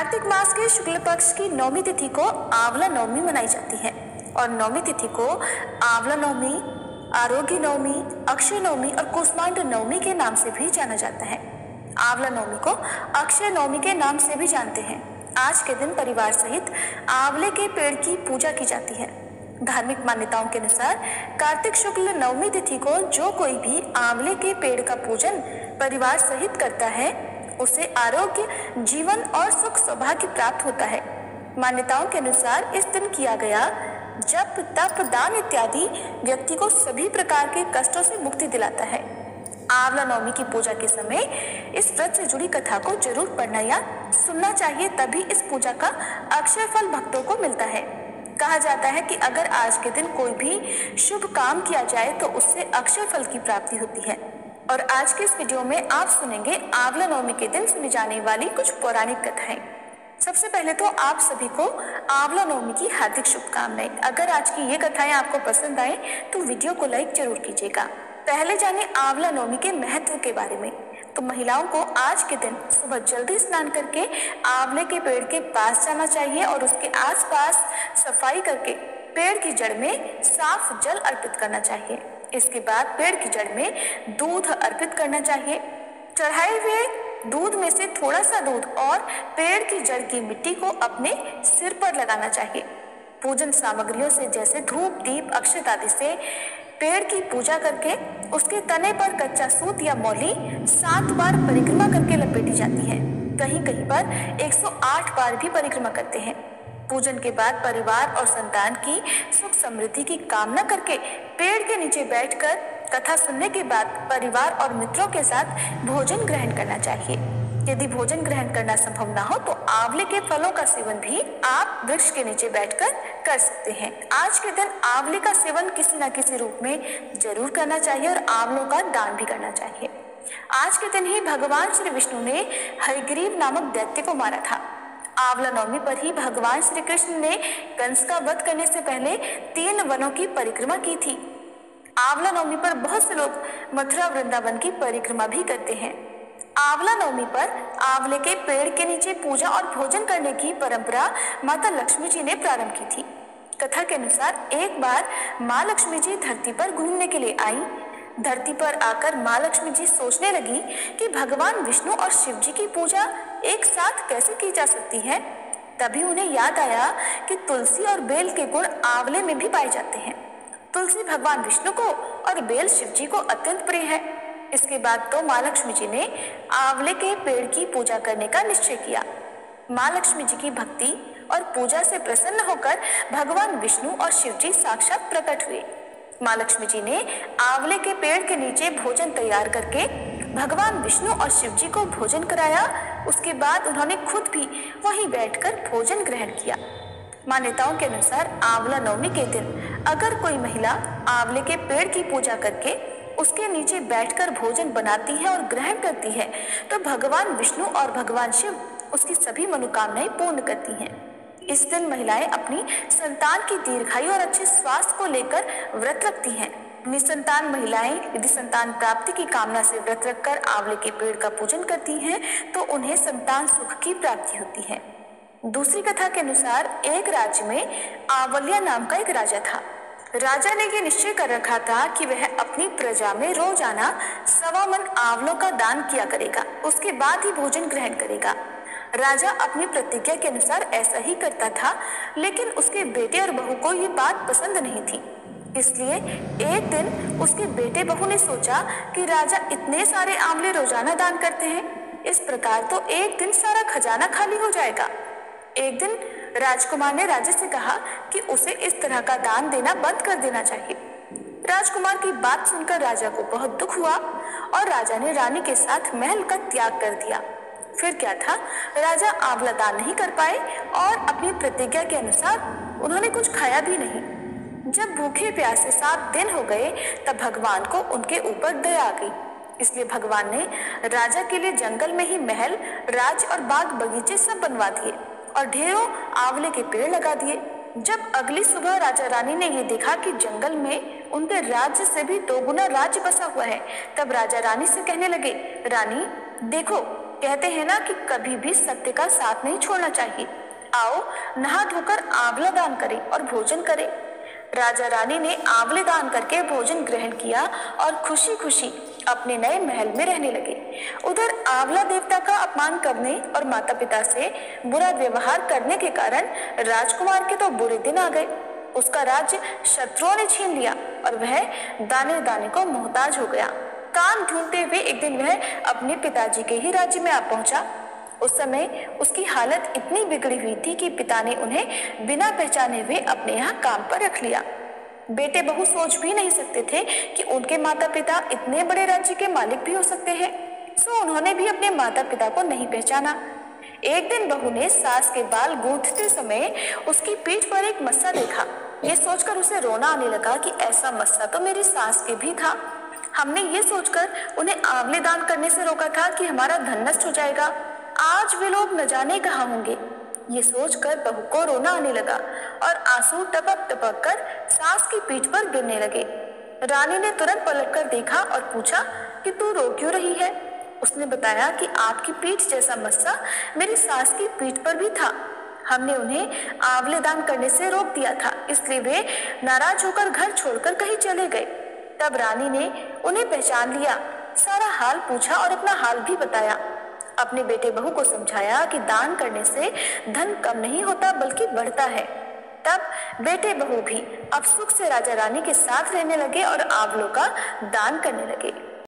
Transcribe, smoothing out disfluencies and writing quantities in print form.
कार्तिक मास के शुक्ल पक्ष की नौमी तिथि को आंवला नवमी मनाई जाती है और नौमी तिथि को आंवला नवमी, आरोग्य नवमी, अक्षय नवमी और कुष्मांड नवमी के नाम से भी जाना जाता है। आंवला नवमी को अक्षय नवमी के नाम से भी जानते हैं। आज के दिन परिवार सहित आंवले के पेड़ की पूजा की जाती है। धार्मिक मान्यताओं के अनुसार कार्तिक शुक्ल नवमी तिथि को जो कोई भी आंवले के पेड़ का पूजन परिवार सहित करता है उसे आरोग्य, जीवन और सुख सौभाग्य प्राप्त होता है। मान्यताओं के अनुसार इस दिन किया गया जप, तप, दान इत्यादि व्यक्ति को सभी प्रकार के कष्टों से मुक्ति दिलाता है। आंवला नवमी की पूजा के समय इस व्रत से जुड़ी कथा को जरूर पढ़ना या सुनना चाहिए, तभी इस पूजा का अक्षय फल भक्तों को मिलता है। कहा जाता है कि अगर आज के दिन कोई भी शुभ काम किया जाए तो उससे अक्षय फल की प्राप्ति होती है। और आज के इस वीडियो में आप सुनेंगे आंवला नवमी के दिन सुनी जाने वाली कुछ पौराणिक कथाएं। सबसे पहले तो आप सभी को आंवला नवमी की हार्दिक शुभकामनाएं। अगर आज की ये कथाएं आपको पसंद आए तो वीडियो को लाइक जरूर कीजिएगा। पहले जाने आंवला नवमी के महत्व के बारे में। तो महिलाओं को आज के दिन सुबह जल्दी स्नान करके आंवले के पेड़ के पास जाना चाहिए और उसके आसपास सफाई करके पेड़ की जड़ में साफ जल अर्पित करना चाहिए। इसके बाद पेड़ की जड़ में दूध अर्पित करना चाहिए। चढ़ाए हुए दूध में से थोड़ा सा दूध और पेड़ की जड़ की मिट्टी को अपने सिर पर लगाना चाहिए। पूजन सामग्रियों से जैसे धूप, दीप, अक्षत आदि से पेड़ की पूजा करके उसके तने पर कच्चा सूत या मौली 7 बार परिक्रमा करके लपेटी जाती है। कहीं कहीं पर 108 बार भी परिक्रमा करते हैं। पूजन के बाद परिवार और संतान की सुख समृद्धि की कामना करके पेड़ के नीचे बैठकर कथा सुनने के बाद परिवार और मित्रों के साथ भोजन ग्रहण करना चाहिए। यदि भोजन ग्रहण करना संभव ना हो तो आंवले के फलों का सेवन भी आप वृक्ष के नीचे बैठकर कर सकते हैं। आज के दिन आंवले का सेवन किसी न किसी रूप में जरूर करना चाहिए और आंवलों का दान भी करना चाहिए। आज के दिन ही भगवान श्री विष्णु ने हयग्रीव नामक दैत्य को मारा था। आंवला नवमी पर ही भगवान श्री कृष्ण ने कंस का वध करने से पहले 3 वनों की परिक्रमा की थी। आंवला नवमी पर बहुत से लोग मथुरा वृंदावन की परिक्रमा भी करते हैं। आंवला नवमी पर आंवले के पेड़ के नीचे पूजा और भोजन करने की परंपरा माता लक्ष्मी जी ने प्रारंभ की थी। कथा के अनुसार एक बार माँ लक्ष्मी जी धरती पर घूमने के लिए आई। धरती पर आकर माँ लक्ष्मी जी सोचने लगी कि भगवान विष्णु और शिव जी की पूजा एक साथ कैसे की जा सकती है। तभी उन्हें याद आया कि तुलसी और बेल के गुण आंवले में भी पाए जाते हैं। तुलसी भगवान विष्णु को और बेल शिव जी को अत्यंत प्रिय है। इसके बाद तो माँ लक्ष्मी जी ने आंवले के पेड़ की पूजा करने का निश्चय किया। माँ लक्ष्मी जी की भक्ति और पूजा से प्रसन्न होकर भगवान विष्णु और शिव जी साक्षात प्रकट हुए। माँ लक्ष्मी जी ने आंवले के पेड़ के नीचे भोजन तैयार करके भगवान विष्णु और शिव जी को भोजन कराया। उसके बाद उन्होंने खुद भी वहीं बैठकर भोजन ग्रहण किया। मान्यताओं के अनुसार आंवला नवमी के दिन अगर कोई महिला आंवले के पेड़ की पूजा करके उसके नीचे बैठकर भोजन बनाती है और ग्रहण करती है तो भगवान विष्णु और भगवान शिव उसकी सभी मनोकामनाएं पूर्ण करती हैं। इस दिन महिलाएं अपनी संतान की दीर्घायु और अच्छे स्वास्थ्य को लेकर व्रत रखती हैं। निसंतान महिलाएं यदि संतान प्राप्ति की कामना से व्रत रखकर आंवले के पेड़ का पूजन करती हैं तो उन्हें संतान सुख की प्राप्ति होती है। दूसरी कथा के अनुसार एक राज्य में आंवल्या नाम का एक राजा था। राजा ने ये निश्चय कर रखा था कि वह अपनी प्रजा में रोजाना 1.25 मन आंवलों का दान किया करेगा। उसके बाद ही भोजन ग्रहण करेगा। राजा अपनी प्रतिज्ञा के अनुसार ऐसा ही करता था, लेकिन उसके बेटे और बहू को ये बात पसंद नहीं थी। इसलिए एक दिन उसके बेटे बहू ने सोचा कि राजा इतने सारे आंवले रोजाना दान करते हैं, इस प्रकार तो एक दिन सारा खजाना खाली हो जाएगा। एक दिन राजकुमार ने राजा से कहा कि उसे इस तरह का दान देना बंद कर देना चाहिए। राजकुमार की बात सुनकर राजा को बहुत दुख हुआ और राजा ने रानी के साथ महल का त्याग कर दिया। फिर क्या था, राजा आंवला दान नहीं कर पाए और अपनी प्रतिज्ञा के अनुसार उन्होंने कुछ खाया भी नहीं। जब भूखे प्यासे 7 दिन हो गए तब भगवान को उनके ऊपर दया आ गई। इसलिए भगवान ने राजा के लिए जंगल में ही महल, राज और बाग बगीचे सब बनवा दिए और ढेरों आंवले के पेड़ लगा दिए। जब अगली सुबह राजा रानी ने ये देखा कि जंगल में उनके राज्य से भी 2 गुना राज्य बसा हुआ है, तब राजा रानी से कहने लगे, रानी देखो कहते हैं ना कि कभी भी सत्य का साथ नहीं छोड़ना चाहिए। आओ नहा धोकर आंवला दान करें और भोजन करें। राजा रानी ने आंवले दान करके भोजन ग्रहण किया और खुशी खुशी अपने नए महल में रहने लगे। उधर आंवला देवता का अपमान करने और माता पिता से बुरा व्यवहार करने के कारण राजकुमार के तो बुरे दिन आ गए। उसका राज्य शत्रुओं ने छीन लिया और वह दाने दाने को मोहताज हो गया। काम ढूंढते हुए एक दिन वह अपने पिताजी के ही राज्य में आ पहुंचा। उस समय उसकी हालत इतनी बिगड़ी हुई थी कि पिता ने उन्हें बिना पहचाने हुए अपने यहाँ काम पर रख लिया। बेटे बहू सोच भी नहीं सकते थे कि उनके माता पिता इतने बड़े राज्य के मालिक भी हो सकते हैं, सो उन्होंने भी अपने माता पिता को नहीं पहचाना। एक दिन बहू ने सास के बाल गूंथते समय उसकी पीठ पर एक मस्सा देखा। ये सोचकर उसे रोना आने लगा कि ऐसा मस्सा तो मेरी सास के भी था। हमने ये सोचकर उन्हें आंवले दान करने से रोका था कि हमारा धन नष्ट हो जाएगा। आज वे लोग न जाने कहाँ होंगे। ये सोचकर बहू को रोना आने लगा और आंसू टपक टपक कर सास की पीठ पर गिरने लगे। रानी ने तुरंत पलटकर देखा और पूछा कि तू रो क्यों रही है। उसने बताया कि आपकी पीठ जैसा मस्सा मेरी सास की पीठ पर भी था। हमने उन्हें आंवले दान करने से रोक दिया था, इसलिए वे नाराज होकर घर छोड़कर कहीं चले गए। तब रानी ने उन्हें पहचान लिया, सारा हाल पूछा और अपना हाल भी बताया। अपने बेटे बहू को समझाया कि दान करने से धन कम नहीं होता बल्कि बढ़ता है। तब बेटे बहू भी अब सुख से राजा रानी के साथ रहने लगे और आंवलों का दान करने लगे।